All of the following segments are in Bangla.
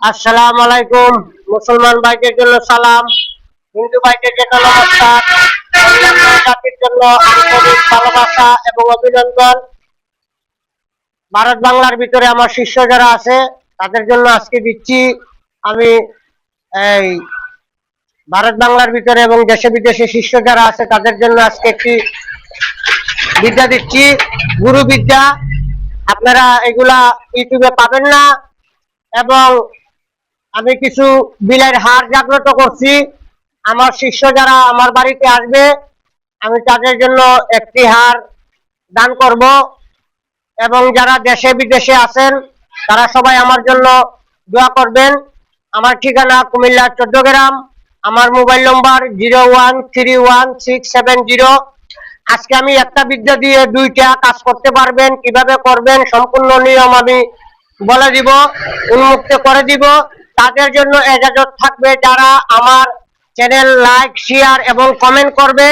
আসসালামু আলাইকুম। মুসলমান ভাইদের জন্য সালাম, হিন্দু ভাইদের জন্য নমস্কার, অন্যান্য জাতির জন্য আন্তরিক ভালোবাসা এবং অভিনন্দন। ভারত বাংলার ভিতরে আমার শিষ্য যারা আছে তাদের জন্য আজকে দিচ্ছি আমি এই ভারত বাংলার ভিতরে এবং দেশে বিদেশে শিষ্য যারা আছে তাদের জন্য আজকে একটি বিদ্যা দিচ্ছি, গুরু বিদ্যা। আপনারা এগুলা ইউটিউবে পাবেন না। এবং আমি কিছু বিলের হার জাগ্রত করছি। আমার শিষ্য যারা আমার বাড়িতে আসবে আমি তাদের জন্য একটি হার দান করব। এবং যারা দেশে বিদেশে আছেন তারা সবাই আমার জন্য দোয়া করবেন। আমার ঠিকানা কুমিল্লা 14 গ্রাম। আমার মোবাইল নম্বর 01316770। আজকে আমি একটা বিদ্যা দিয়ে দুইটা কাজ করতে পারবেন। কিভাবে করবেন সম্পূর্ণ নিয়ম আমি বলে দিব, উন্মুক্ত করে দিব। তাদের জন্য এজাজত থাকবে যারা আমার চ্যানেল লাইক, শেয়ার এবং কমেন্ট করবে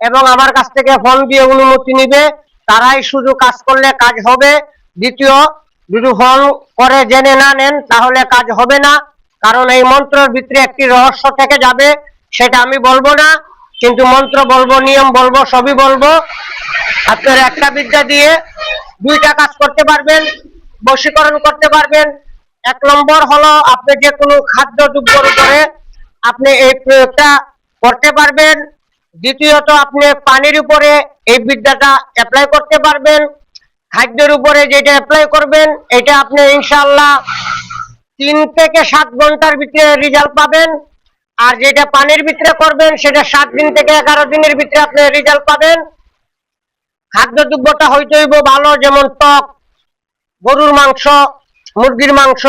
এবং আমার কাছ থেকে ফোন দিয়ে অনুমতি নিবে, তারাই শুধু কাজ করলে কাজ হবে। দ্বিতীয়, যদি ফোন করে জেনে না নেন তাহলে কাজ হবে না, কারণ এই মন্ত্রের ভিতরে একটি রহস্য থেকে যাবে, সেটা আমি বলবো না, কিন্তু মন্ত্র বলবো, নিয়ম বলবো, সবই বলবো। আপনারা একটা বিদ্যা দিয়ে দুইটা কাজ করতে পারবেন, বশীকরণ করতে পারবেন। এক নম্বর হলো আপনি যে কোনো খাদ্য দ্রব্যের উপরে আপনি এই প্রয়োগটা করতে পারবেন। দ্বিতীয়ত আপনি পানির উপরে এই বিদ্যাটা অ্যাপ্লাই করতে পারবেন। খাদ্যের উপরে যেটা অ্যাপ্লাই করবেন এটা আপনি ইনশাআল্লাহ 3 থেকে 7 ঘন্টার ভিতরে রেজাল্ট পাবেন। আর যেটা পানির ভিতরে করবেন সেটা 7 দিন থেকে 11 দিনের ভিতরে আপনি রেজাল্ট পাবেন। খাদ্য দ্রব্যটা হইতে হইব ভালো, যেমন টক, গরুর মাংস, মুরগির মাংস,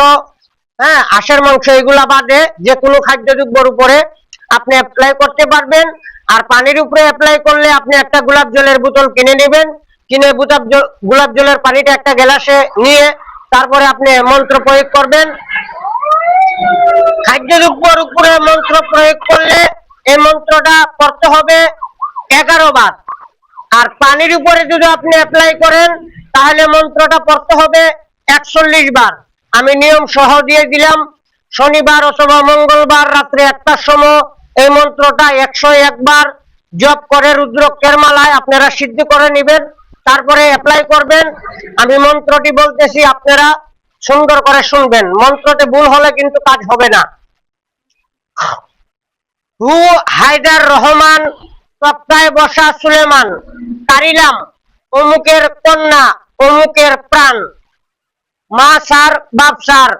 হাঁসের মাংস, এগুলা বাদে যে কোনো খাদ্য দ্রব্যের উপরে আপনি অ্যাপ্লাই করতে পারবেন। আর পানির উপরে অ্যাপ্লাই করলে আপনি একটা গোলাপ জলের বোতল কিনে নেবেন, কিনে গোলাপ জলের পানিটা একটা গ্লাসে নিয়ে তারপরে আপনি মন্ত্র প্রয়োগ করবেন। খাদ্য দ্রব্যের উপরে মন্ত্র প্রয়োগ করলে এই মন্ত্রটা করতে হবে 11 বার। আর পানির উপরে যদি আপনি অ্যাপ্লাই করেন তাহলে মন্ত্রটা পড়তে হবে 41 বার। আমি নিয়ম সহ দিয়ে দিলাম। শনিবার অথবা মঙ্গলবার রাত্রে 1টার সময় এই মন্ত্রটা 101 বার জপ করে রুদ্রাক্ষের মালায় আপনারা সিদ্ধ করে নেবেন, তারপরে অ্যাপ্লাই করবেন। আমি মন্ত্রটি বলতেছি, আপনারা সুন্দর করে শুনবেন। মন্ত্রতে ভুল হলে কিন্তু কাজ হবে না। হু হায়দার রহমান, তক্তায় বসা সুলেমান, কারিলাম অমুকের কন্যা অমুকের প্রাণ, মা সার বাপ সার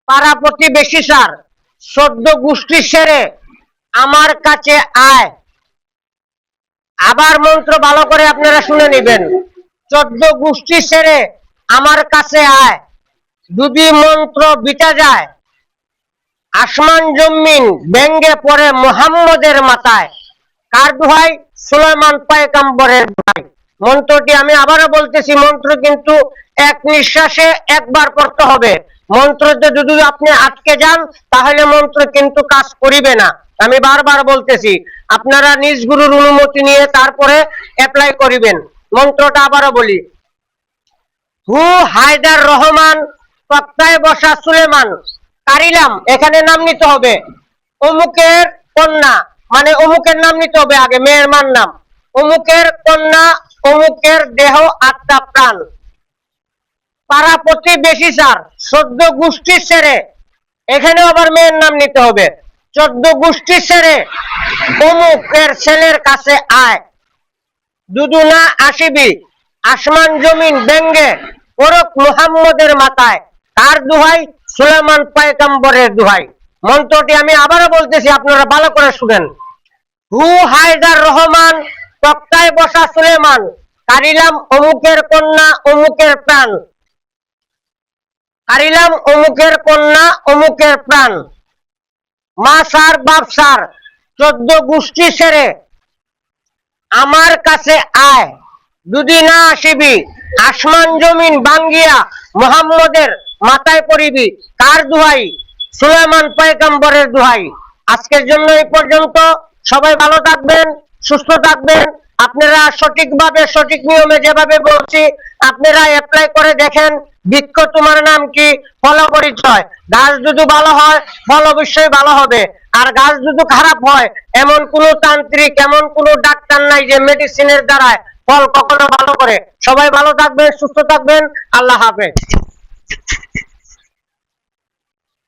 পাড়া প্রতিবেশী সার, 14 গোষ্ঠী সেরে আমার কাছে আয়। আবার মন্ত্র ভালো করে আপনারা শুনে নেবেন। 14 গোষ্ঠী সেরে আমার কাছে আয়, যদি মন্ত্র বিটা যায় আসমান জমিন ভেঙ্গে পড়ে মুহাম্মদের মাথায়। কার দোহাই? সুলাইমান পয়গম্বরের দোহাই। মন্ত্রটি আমি আবারও বলতেছি, মন্ত্র কিন্তু এক নিঃশ্বাসে একবার পড়তে হবে। মন্ত্রতে যদি আপনি আটকে যান তাহলে মন্ত্র কিন্তু কাজ করিবে না। আমি বারবার বলতেছি, আপনারা নিজ গুরুর অনুমতি নিয়ে তারপরে অ্যাপ্লাই করিবেন। মন্ত্রটা আবারও বলি। হু হায়দার রহমান, তক্তায় বসা সুলেমান, কারিলাম, এখানে নাম নিতে হবে। অমুকের কন্যা, মানে অমুকের নাম নিতে হবে আগে, মেয়ের মার নাম। অমুকের কন্যা অমুকের দেহ আত্মা প্রাণ, পাড়া প্রতিবেশী সার, 14 গোষ্ঠী সেরে, এখানে আবার মেয়ের নাম নিতে হবে। 14 গোষ্ঠী সেরে অমুকের ছেলের কাছে আয়, দুদু না আসিবি আসমান জমিন ভেঙ্গে পড়ুক মুহাম্মদের মাথায়। কার দোহাই? সুলাইমান পয়গম্বরের দোহাই। মন্ত্রটি আমি আবারও বলতেছি, আপনারা ভালো করে শুনেন। হু হায়দার রহমান, তক্তায় বসা সুলেমান, কারিলাম অমুকের কন্যা অমুকের প্রাণ, কারিলাম অমুকের কন্যা অমুকের প্রাণ, মা সার বাপ সার 14 গোষ্ঠী সেরে আমার কাছে আয়, যদি না আসিবি আসমান জমিন ভাঙ্গিয়া মুহাম্মদের মাথায় পড়িবি। কার দোহাই? সুলাইমান পয়গম্বরের দোহাই। আজকের জন্য এই পর্যন্ত। সবাই ভালো থাকবেন, সুস্থ থাকবেন। আপনারা সঠিকভাবে সঠিক নিয়মে যেভাবে বলছি আপনারা অ্যাপ্লাই করে দেখেন, বৃক্ষ তোমার নাম কি? ফল পরিচয়। গাছ যদি ভালো হয় ফল অবশ্যই ভালো হবে, আর গাছ যদি খারাপ হয় এমন কোন তান্ত্রিক, এমন কোন ডাক্তার নাই যে মেডিসিনের দ্বারায় ফল কখনো ভালো করে। সবাই ভালো থাকবেন, সুস্থ থাকবেন, আল্লাহ হাফেজ।